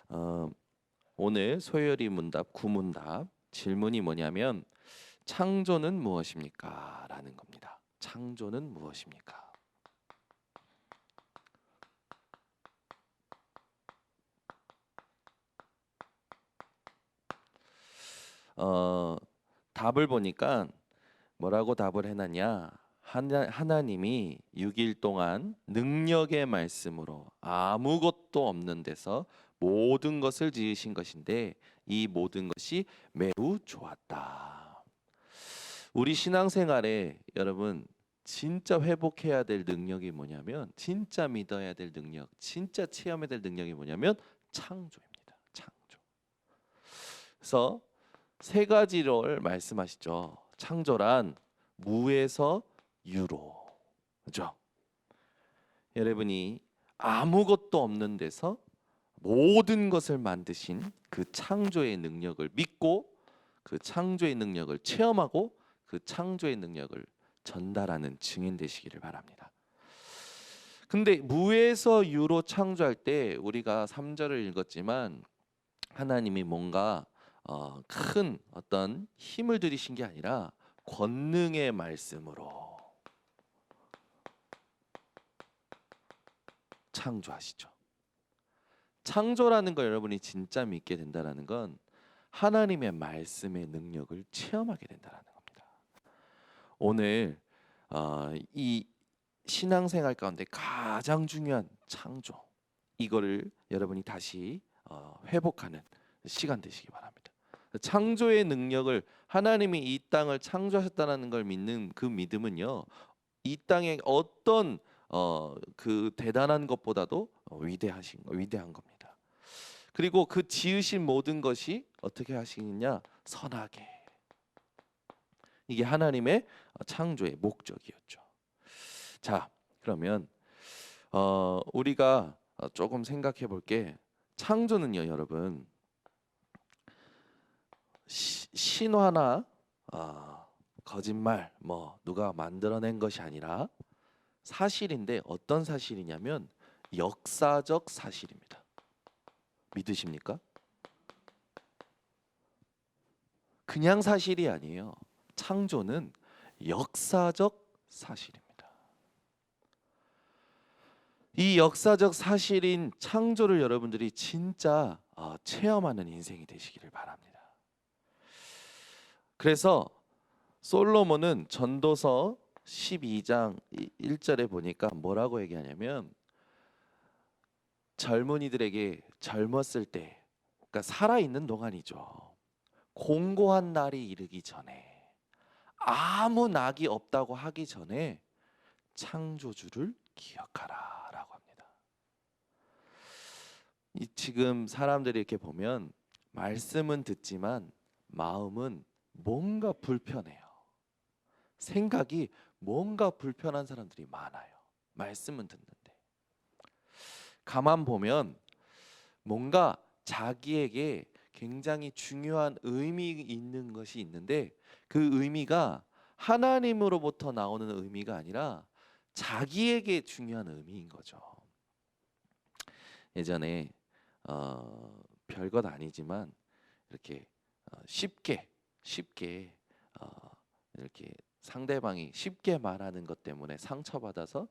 어, 오늘 소열이 문답 구문답 질문이 뭐냐면 창조는 무엇입니까? 라는 겁니다. 창조는 무엇입니까? 답을 보니까 뭐라고 답을 해놨냐? 하나님이 6일 동안 능력의 말씀으로 아무것도 없는 데서 모든 것을 지으신 것인데 이 모든 것이 매우 좋았다. 우리 신앙생활에 여러분 진짜 회복해야 될 능력이 뭐냐면, 진짜 믿어야 될 능력, 진짜 체험해야 될 능력이 뭐냐면 창조입니다. 창조. 그래서 세 가지를 말씀하시죠. 창조란 무에서 유로. 그죠? 여러분이 아무것도 없는 데서 모든 것을 만드신 그 창조의 능력을 믿고 그 창조의 능력을 체험하고 그 창조의 능력을 전달하는 증인 되시기를 바랍니다. 근데 무에서 유로 창조할 때 우리가 3절을 읽었지만 하나님이 뭔가 큰 어떤 힘을 들이신 게 아니라 권능의 말씀으로 창조하시죠. 창조라는 걸 여러분이 진짜 믿게 된다는 건 하나님의 말씀의 능력을 체험하게 된다는 겁니다. 오늘 이 신앙생활 가운데 가장 중요한 창조, 이거를 여러분이 다시 회복하는 시간 되시기 바랍니다. 창조의 능력을, 하나님이 이 땅을 창조하셨다는 걸 믿는 그 믿음은요, 이 땅에 어떤 그 대단한 것보다도 위대한 겁니다. 그리고 그 지으신 모든 것이 어떻게 하시느냐? 선하게. 이게 하나님의 창조의 목적이었죠. 자, 그러면 우리가 조금 생각해 볼게. 창조는요, 여러분, 신화나 거짓말, 뭐 누가 만들어낸 것이 아니라 사실인데, 어떤 사실이냐면 역사적 사실입니다. 믿으십니까? 그냥 사실이 아니에요. 창조는 역사적 사실입니다. 이 역사적 사실인 창조를 여러분들이 진짜 체험하는 인생이 되시기를 바랍니다. 그래서 솔로몬은 전도서 12장 1절에 보니까 뭐라고 얘기하냐면, 젊은이들에게 젊었을 때, 그러니까 살아있는 동안이죠. 공고한 날이 이르기 전에, 아무 낙이 없다고 하기 전에 창조주를 기억하라 라고 합니다. 지금 사람들이 이렇게 보면 말씀은 듣지만 마음은 뭔가 불편해요. 생각이 뭔가 불편한 사람들이 많아요. 말씀은 듣는데 가만 보면 뭔가 자기에게 굉장히 중요한 의미 있는 것이 있는데, 그 의미가 하나님으로부터 나오는 의미가 아니라 자기에게 중요한 의미인 거죠. 예전에 별것 아니지만 이렇게 쉽게 이렇게 상대방이 쉽게 말하는 것 때문에 상처받아서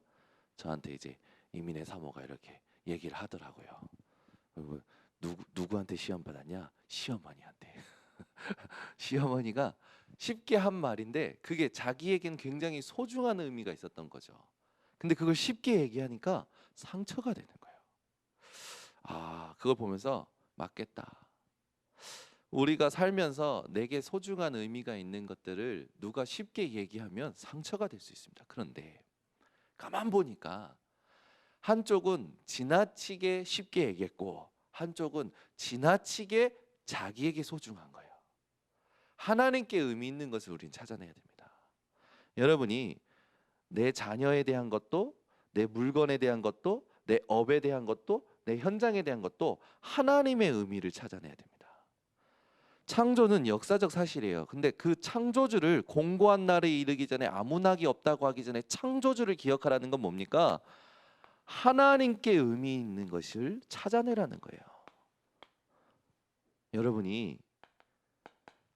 저한테 이제 이민혜 사모가 이렇게 얘기를 하더라고요. 누구한테 시험 받았냐? 시어머니한테. 시어머니가 쉽게 한 말인데 그게 자기에겐 굉장히 소중한 의미가 있었던 거죠. 근데 그걸 쉽게 얘기하니까 상처가 되는 거예요. 그걸 보면서 맞겠다. 우리가 살면서 내게 소중한 의미가 있는 것들을 누가 쉽게 얘기하면 상처가 될 수 있습니다. 그런데 가만 보니까 한쪽은 지나치게 쉽게 얘기했고 한쪽은 지나치게 자기에게 소중한 거예요. 하나님께 의미 있는 것을 우리는 찾아내야 됩니다. 여러분이 내 자녀에 대한 것도, 내 물건에 대한 것도, 내 업에 대한 것도, 내 현장에 대한 것도 하나님의 의미를 찾아내야 됩니다. 창조는 역사적 사실이에요. 근데 그 창조주를, 공고한 날에 이르기 전에 아무 낙이 없다고 하기 전에 창조주를 기억하라는 건 뭡니까? 하나님께 의미 있는 것을 찾아내라는 거예요. 여러분이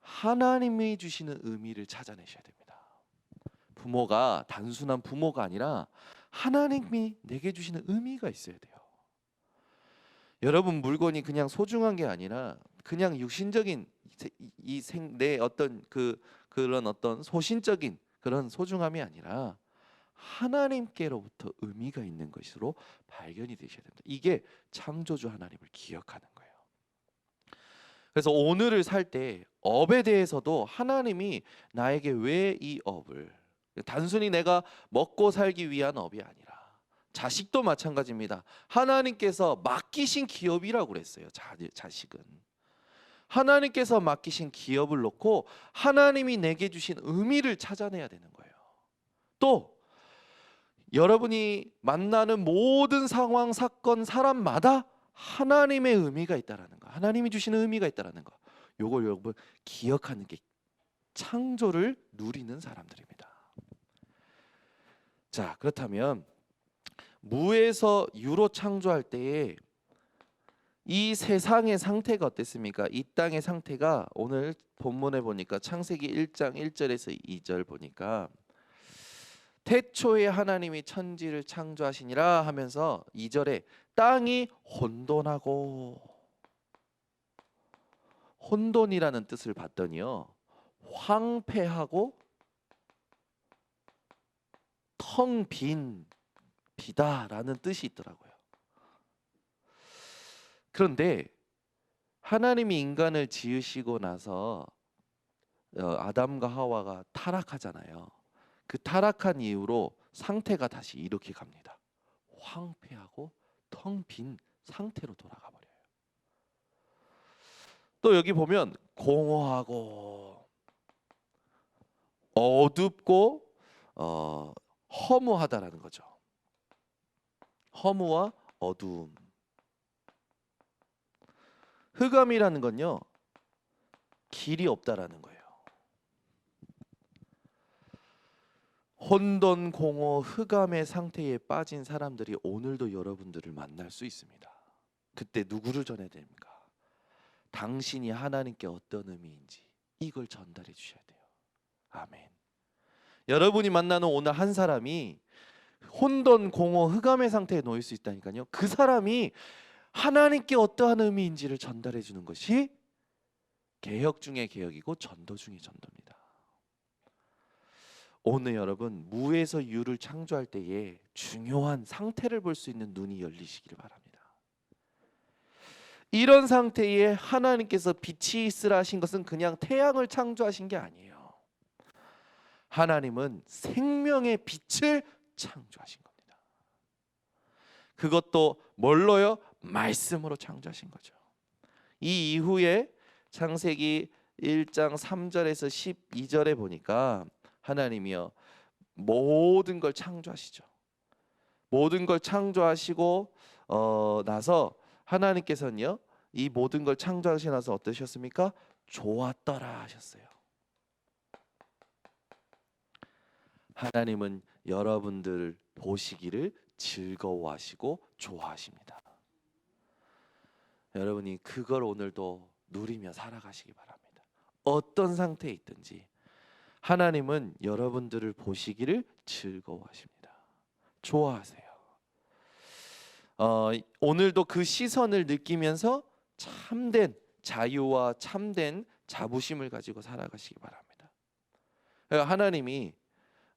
하나님이 주시는 의미를 찾아내셔야 됩니다. 부모가 단순한 부모가 아니라 하나님이 내게 주시는 의미가 있어야 돼요. 여러분, 물건이 그냥 소중한 게 아니라 그냥 육신적인 내 어떤 그런 어떤 소신적인 그런 소중함이 아니라 하나님께로부터 의미가 있는 것으로 발견이 되셔야 됩니다. 이게 창조주 하나님을 기억하는 거예요. 그래서 오늘을 살 때 업에 대해서도 하나님이 나에게 왜 이 업을, 단순히 내가 먹고 살기 위한 업이 아니라, 자식도 마찬가지입니다. 하나님께서 맡기신 기업이라고 그랬어요. 자식은 하나님께서 맡기신 기업을 놓고 하나님이 내게 주신 의미를 찾아내야 되는 거예요. 또 여러분이 만나는 모든 상황, 사건, 사람마다 하나님의 의미가 있다라는 거, 하나님이 주시는 의미가 있다라는 거, 요걸 여러분 기억하는 게 창조를 누리는 사람들입니다. 자, 그렇다면 무에서 유로 창조할 때에 이 세상의 상태가 어땠습니까? 이 땅의 상태가 오늘 본문에 보니까 창세기 1장 1절에서 2절 보니까 태초에 하나님이 천지를 창조하시니라 하면서 2절에 땅이 혼돈하고, 혼돈이라는 뜻을 봤더니요, 황폐하고 텅 빈 비다라는 뜻이 있더라고요. 그런데 하나님이 인간을 지으시고 나서 아담과 하와가 타락하잖아요. 그 타락한 이후로 상태가 다시 이렇게 갑니다. 황폐하고 텅 빈 상태로 돌아가 버려요. 또 여기 보면 공허하고 어둡고 허무하다라는 거죠. 허무와 어두움. 흑암이라는 건요, 길이 없다라는 거예요. 혼돈, 공허, 흑암의 상태에 빠진 사람들이 오늘도 여러분들을 만날 수 있습니다. 그때 누구를 전해야 됩니까? 당신이 하나님께 어떤 의미인지 이걸 전달해 주셔야 돼요. 아멘. 여러분이 만나는 오늘 한 사람이 혼돈, 공허, 흑암의 상태에 놓일 수 있다니까요. 그 사람이 하나님께 어떠한 의미인지를 전달해 주는 것이 개혁 중의 개혁이고 전도 중의 전도입니다. 오늘 여러분, 무에서 유를 창조할 때에 중요한 상태를 볼 수 있는 눈이 열리시기를 바랍니다. 이런 상태에 하나님께서 빛이 있으라 하신 것은 그냥 태양을 창조하신 게 아니에요. 하나님은 생명의 빛을 창조하신 겁니다. 그것도 뭘로요? 말씀으로 창조하신 거죠. 이 이후에 창세기 1장 3절에서 12절에 보니까 하나님이요, 모든 걸 창조하시죠. 모든 걸 창조하시고 나서 하나님께서는요, 이 모든 걸 창조하시고 나서 어떠셨습니까? 좋았더라 하셨어요. 하나님은 여러분들 보시기를 즐거워하시고 좋아하십니다. 여러분이 그걸 오늘도 누리며 살아가시기 바랍니다. 어떤 상태에 있든지 하나님은 여러분들을 보시기를 즐거워하십니다. 좋아하세요. 오늘도 그 시선을 느끼면서 참된 자유와 참된 자부심을 가지고 살아가시기 바랍니다. 하나님이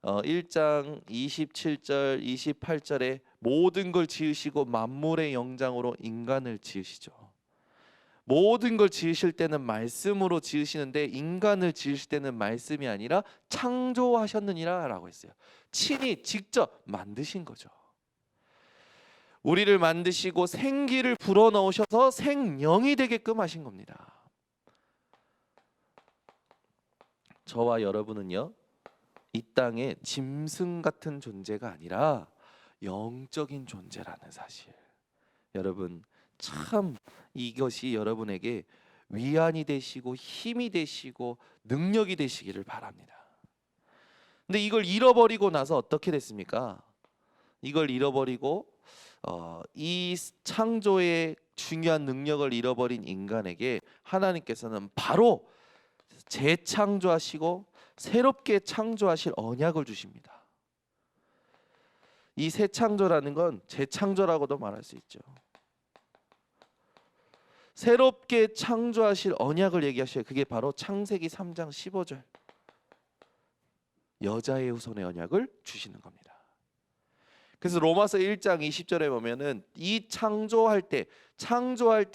1장 27절 28절에 모든 걸 지으시고 만물의 영장으로 인간을 지으시죠. 모든 걸 지으실 때는 말씀으로 지으시는데 인간을 지으실 때는 말씀이 아니라 창조하셨느니라 라고 했어요. 친히 직접 만드신 거죠. 우리를 만드시고 생기를 불어넣으셔서 생명이 되게끔 하신 겁니다. 저와 여러분은요, 이 땅에 짐승 같은 존재가 아니라 영적인 존재라는 사실, 여러분 참 이것이 여러분에게 위안이 되시고 힘이 되시고 능력이 되시기를 바랍니다. 근데 이걸 잃어버리고 나서 어떻게 됐습니까? 이걸 잃어버리고 이 창조의 중요한 능력을 잃어버린 인간에게 하나님께서는 바로 재창조하시고 새롭게 창조하실 언약을 주십니다. 이 새 창조라는 건 재창조라고도 말할 수 있죠. 새롭게 창조하실 언약을 얘기하셔요. 그게 바로 창세기 3장 15절 여자의 후손의 언약을 주시는 겁니다. 그래서 로마서 1장 20절에 보면은 이 창조할 때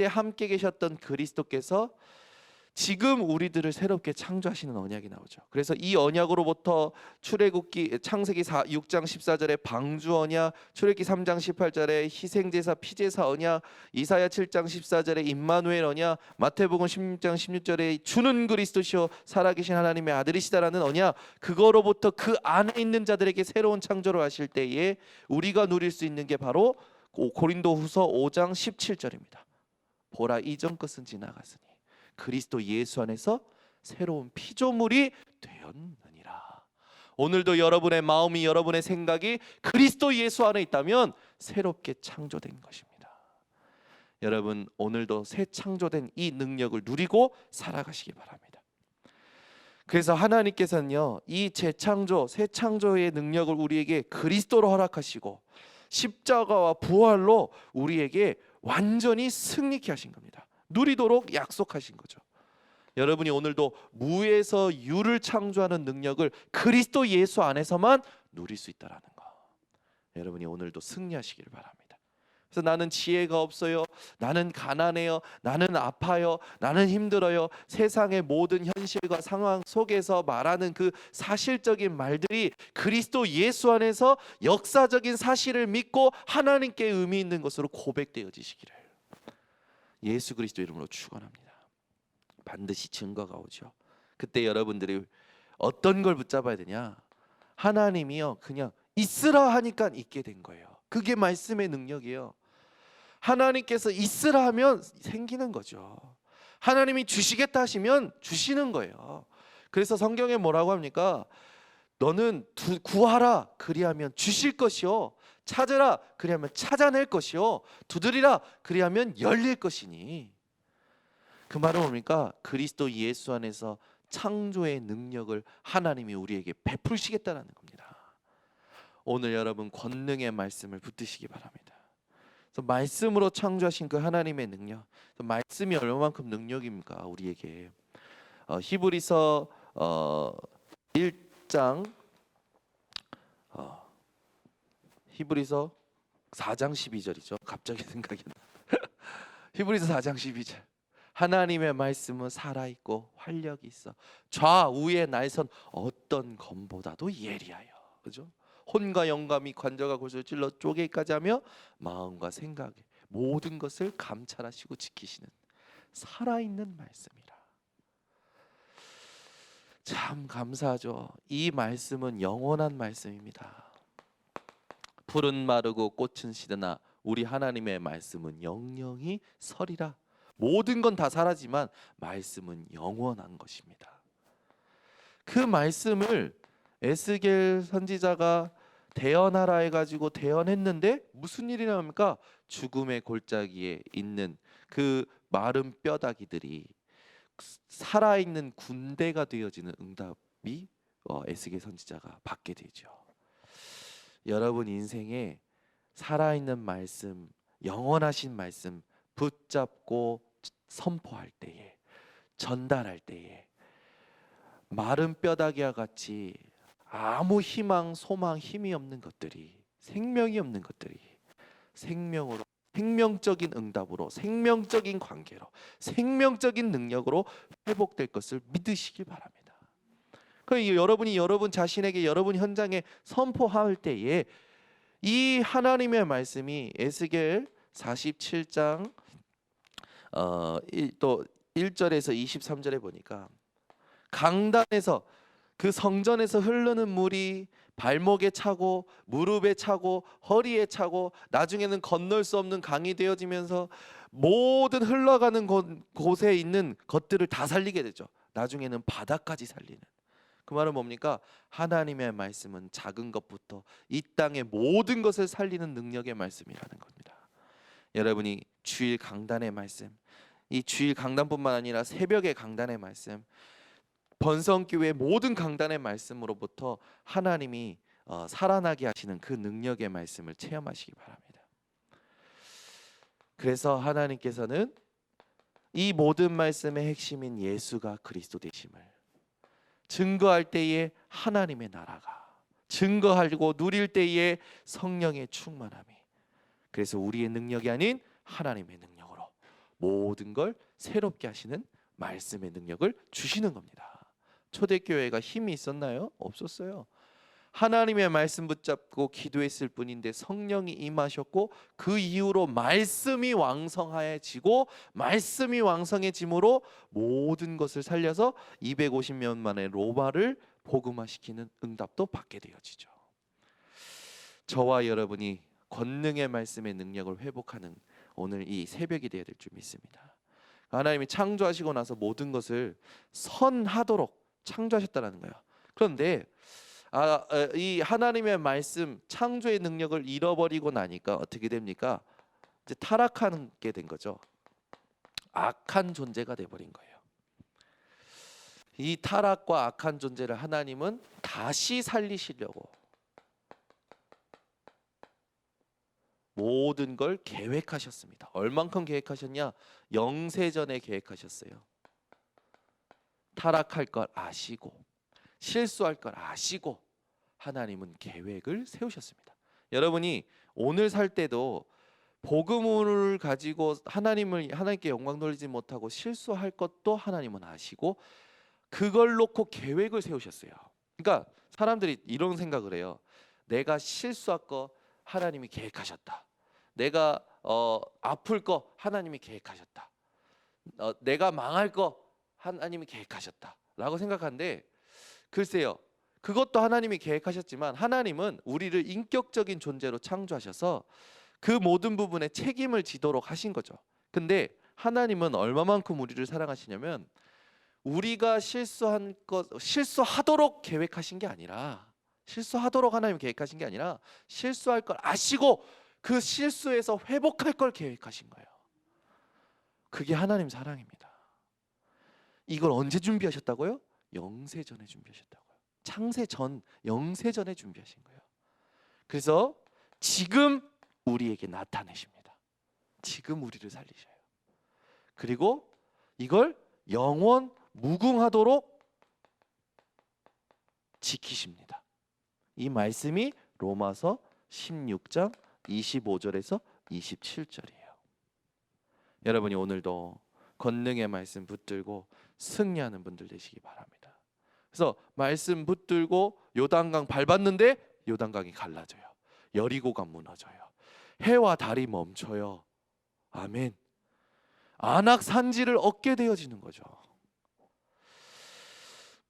함께 계셨던 그리스도께서 지금 우리들을 새롭게 창조하시는 언약이 나오죠. 그래서 이 언약으로부터 출애굽기 창세기 6장 14절에 방주 언약, 출애굽기 3장 18절에 희생제사 피제사 언약, 이사야 7장 14절에 임마누엘 언약, 마태복음 16장 16절에 주는 그리스도시요 살아계신 하나님의 아들이시다라는 언약, 그거로부터 그 안에 있는 자들에게 새로운 창조를 하실 때에 우리가 누릴 수 있는 게 바로 고린도후서 5장 17절입니다. 보라 이전 것은 지나갔으니 그리스도 예수 안에서 새로운 피조물이 되었느니라. 오늘도 여러분의 마음이 여러분의 생각이 그리스도 예수 안에 있다면 새롭게 창조된 것입니다. 여러분 오늘도 새 창조된 이 능력을 누리고 살아가시기 바랍니다. 그래서 하나님께서는요 이 재창조 새 창조의 능력을 우리에게 그리스도로 허락하시고 십자가와 부활로 우리에게 완전히 승리케 하신 겁니다. 누리도록 약속하신 거죠. 여러분이 오늘도 무에서 유를 창조하는 능력을 그리스도 예수 안에서만 누릴 수 있다라는 거. 여러분이 오늘도 승리하시기를 바랍니다. 그래서 나는 지혜가 없어요. 나는 가난해요. 나는 아파요. 나는 힘들어요. 세상의 모든 현실과 상황 속에서 말하는 그 사실적인 말들이 그리스도 예수 안에서 역사적인 사실을 믿고 하나님께 의미 있는 것으로 고백되어지시기를 예수 그리스도 이름으로 축원합니다. 반드시 증거가 오죠. 그때 여러분들이 어떤 걸 붙잡아야 되냐? 하나님이요 그냥 있으라 하니까 있게 된 거예요. 그게 말씀의 능력이에요. 하나님께서 있으라 하면 생기는 거죠. 하나님이 주시겠다 하시면 주시는 거예요. 그래서 성경에 뭐라고 합니까? 너는 구하라 그리하면 주실 것이요 찾으라 그리하면 찾아낼 것이요 두드리라 그리하면 열릴 것이니. 그 말은 뭡니까? 그리스도 예수 안에서 창조의 능력을 하나님이 우리에게 베푸시겠다는 겁니다. 오늘 여러분 권능의 말씀을 붙드시기 바랍니다. 그래서 말씀으로 창조하신 그 하나님의 능력, 말씀이 얼마만큼 능력입니까? 우리에게 히브리서 1장 히브리서 4장 12절이죠. 갑자기 생각이 나. 히브리서 4장 12절. 하나님의 말씀은 살아있고 활력이 있어 좌우에 날선 어떤 검보다도 예리하여. 그죠? 혼과 영감이 관절과 골수를 찔러 쪼개기까지 하며 마음과 생각에 모든 것을 감찰하시고 지키시는 살아있는 말씀이라. 참 감사하죠. 이 말씀은 영원한 말씀입니다. 풀은 마르고 꽃은 시드나 우리 하나님의 말씀은 영영이 서리라. 모든 건 다 사라지만 말씀은 영원한 것입니다. 그 말씀을 에스겔 선지자가 대언하라 해가지고 대언했는데 무슨 일이 나옵니까? 죽음의 골짜기에 있는 그 마른 뼈다귀들이 살아있는 군대가 되어지는 응답이 에스겔 선지자가 받게 되죠. 여러분 인생에 살아있는 말씀, 영원하신 말씀 붙잡고 선포할 때에, 전달할 때에 마른 뼈다귀와 같이 아무 희망, 소망, 힘이 없는 것들이, 생명이 없는 것들이 생명으로, 생명적인 응답으로, 생명적인 관계로, 생명적인 능력으로 회복될 것을 믿으시기 바랍니다. 그러니까 여러분이 여러분 자신에게 여러분 현장에 선포할 때에 이 하나님의 말씀이 에스겔 47장 또 1절에서 23절에 보니까 강단에서 그 성전에서 흐르는 물이 발목에 차고 무릎에 차고 허리에 차고 나중에는 건널 수 없는 강이 되어지면서 모든 흘러가는 곳에 있는 것들을 다 살리게 되죠. 나중에는 바다까지 살리는. 그 말은 뭡니까? 하나님의 말씀은 작은 것부터 이 땅의 모든 것을 살리는 능력의 말씀이라는 겁니다. 여러분이 주일 강단의 말씀, 이 주일 강단뿐만 아니라 새벽의 강단의 말씀, 번성교회 모든 강단의 말씀으로부터 하나님이 살아나게 하시는 그 능력의 말씀을 체험하시기 바랍니다. 그래서 하나님께서는 이 모든 말씀의 핵심인 예수가 그리스도 되심을 증거할 때에 하나님의 나라가, 증거하고 누릴 때에 성령의 충만함이, 그래서 우리의 능력이 아닌 하나님의 능력으로 모든 걸 새롭게 하시는 말씀의 능력을 주시는 겁니다. 초대교회가 힘이 있었나요? 없었어요. 하나님의 말씀 붙잡고 기도했을 뿐인데 성령이 임하셨고, 그 이후로 말씀이 왕성해지고, 말씀이 왕성해짐으로 모든 것을 살려서 250년 만에 로마를 복음화시키는 응답도 받게 되어지죠. 저와 여러분이 권능의 말씀의 능력을 회복하는 오늘 이 새벽이 되어야 될 줄 믿습니다. 하나님이 창조하시고 나서 모든 것을 선하도록 창조하셨다는 거예요. 그런데 이 하나님의 말씀, 창조의 능력을 잃어버리고 나니까 어떻게 됩니까? 이제 타락하게 된 거죠. 악한 존재가 돼버린 거예요. 이 타락과 악한 존재를 하나님은 다시 살리시려고 모든 걸 계획하셨습니다. 얼만큼 계획하셨냐? 영세전에 계획하셨어요. 타락할 걸 아시고, 실수할 걸 아시고 하나님은 계획을 세우셨습니다. 여러분이 오늘 살 때도 복음을 가지고 하나님께 영광 돌리지 못하고 실수할 것도 하나님은 아시고 그걸 놓고 계획을 세우셨어요. 그러니까 사람들이 이런 생각을 해요. 내가 실수할 거 하나님이 계획하셨다. 내가 아플 거 하나님이 계획하셨다. 내가 망할 거 하나님이 계획하셨다 라고 생각하는데, 글쎄요, 그것도 하나님이 계획하셨지만 하나님은 우리를 인격적인 존재로 창조하셔서 그 모든 부분에 책임을 지도록 하신 거죠. 근데 하나님은 얼마만큼 우리를 사랑하시냐면, 우리가 실수하도록 계획하신 게 아니라, 실수하도록 하나님 계획하신 게 아니라 실수할 걸 아시고 그 실수에서 회복할 걸 계획하신 거예요. 그게 하나님 사랑입니다. 이걸 언제 준비하셨다고요? 영세전에 준비하셨다고요. 창세전, 영세전에 준비하신 거예요. 그래서 지금 우리에게 나타내십니다. 지금 우리를 살리셔요. 그리고 이걸 영원 무궁하도록 지키십니다. 이 말씀이 로마서 16장 25절에서 27절이에요. 여러분이 오늘도 권능의 말씀 붙들고 승리하는 분들 되시기 바랍니다. 그래서 말씀 붙들고 요단강 밟았는데 요단강이 갈라져요. 여리고가 무너져요. 해와 달이 멈춰요. 아멘. 안악 산지를 얻게 되어지는 거죠.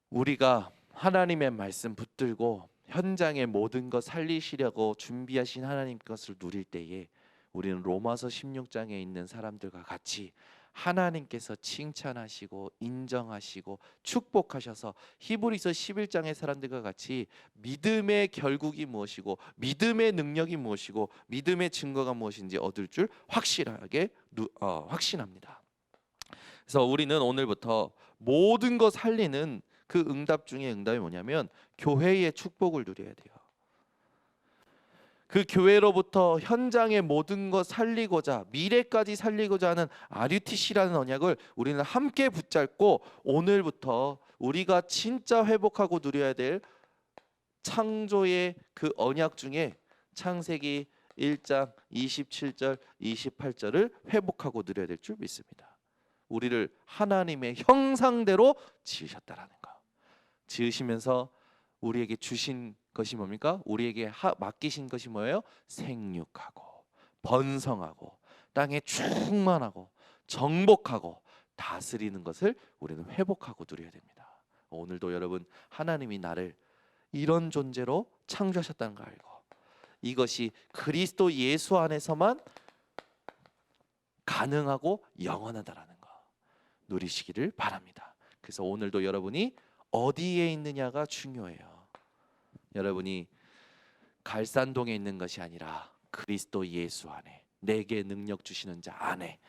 우리가 하나님의 말씀 붙들고 현장의 모든 것 살리시려고 준비하신 하나님 것을 누릴 때에 우리는 로마서 16장에 있는 사람들과 같이 하나님께서 칭찬하시고 인정하시고 축복하셔서 히브리서 11장의 사람들과 같이 믿음의 결국이 무엇이고 믿음의 능력이 무엇이고 믿음의 증거가 무엇인지 얻을 줄 확실하게 확신합니다. 그래서 우리는 오늘부터 모든 것 살리는 그 응답 중에 응답이 뭐냐면 교회의 축복을 누려야 돼요. 그 교회로부터 현장의 모든 것 살리고자, 미래까지 살리고자 하는 RUTC라는 언약을 우리는 함께 붙잡고 오늘부터 우리가 진짜 회복하고 누려야 될 창조의 그 언약 중에 창세기 1장 27절 28절을 회복하고 누려야 될 줄 믿습니다. 우리를 하나님의 형상대로 지으셨다라는 거. 지으시면서 우리에게 주신 것이 뭡니까? 우리에게 맡기신 것이 뭐예요? 생육하고 번성하고 땅에 충만하고 정복하고 다스리는 것을 우리는 회복하고 누려야 됩니다. 오늘도 여러분, 하나님이 나를 이런 존재로 창조하셨다는 걸 알고 이것이 그리스도 예수 안에서만 가능하고 영원하다라는 거 누리시기를 바랍니다. 그래서 오늘도 여러분이 어디에 있느냐가 중요해요. 여러분이 갈산동에 있는 것이 아니라 그리스도 예수 안에 내게 능력 주시는 자 안에,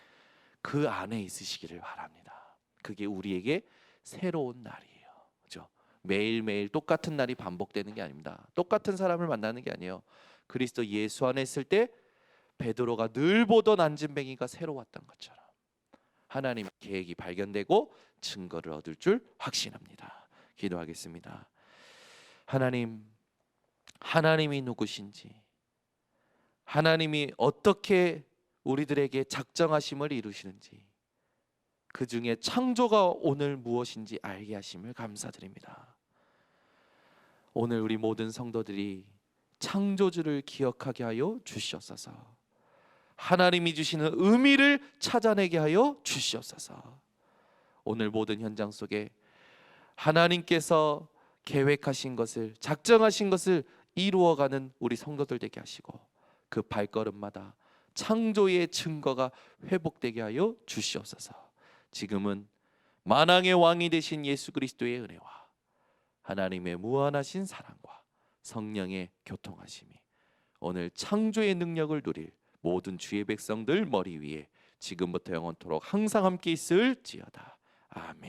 그 안에 있으시기를 바랍니다. 그게 우리에게 새로운 날이에요. 그죠? 매일매일 똑같은 날이 반복되는 게 아닙니다. 똑같은 사람을 만나는 게 아니에요. 그리스도 예수 안에 있을 때 베드로가 늘 보던 안진뱅이가 새로웠던 것처럼 하나님의 계획이 발견되고 증거를 얻을 줄 확신합니다. 기도하겠습니다. 하나님, 하나님이 누구신지, 하나님이 어떻게 우리들에게 작정하심을 이루시는지, 그 중에 창조가 오늘 무엇인지 알게 하심을 감사드립니다. 오늘 우리 모든 성도들이 창조주를 기억하게 하여 주시옵소서. 하나님이 주시는 의미를 찾아내게 하여 주시옵소서. 오늘 모든 현장 속에 하나님께서 계획하신 것을, 작정하신 것을 이루어가는 우리 성도들 되게 하시고, 그 발걸음마다 창조의 증거가 회복되게 하여 주시옵소서. 지금은 만왕의 왕이 되신 예수 그리스도의 은혜와 하나님의 무한하신 사랑과 성령의 교통하심이 오늘 창조의 능력을 누릴 모든 주의 백성들 머리 위에 지금부터 영원토록 항상 함께 있을지어다. 아멘.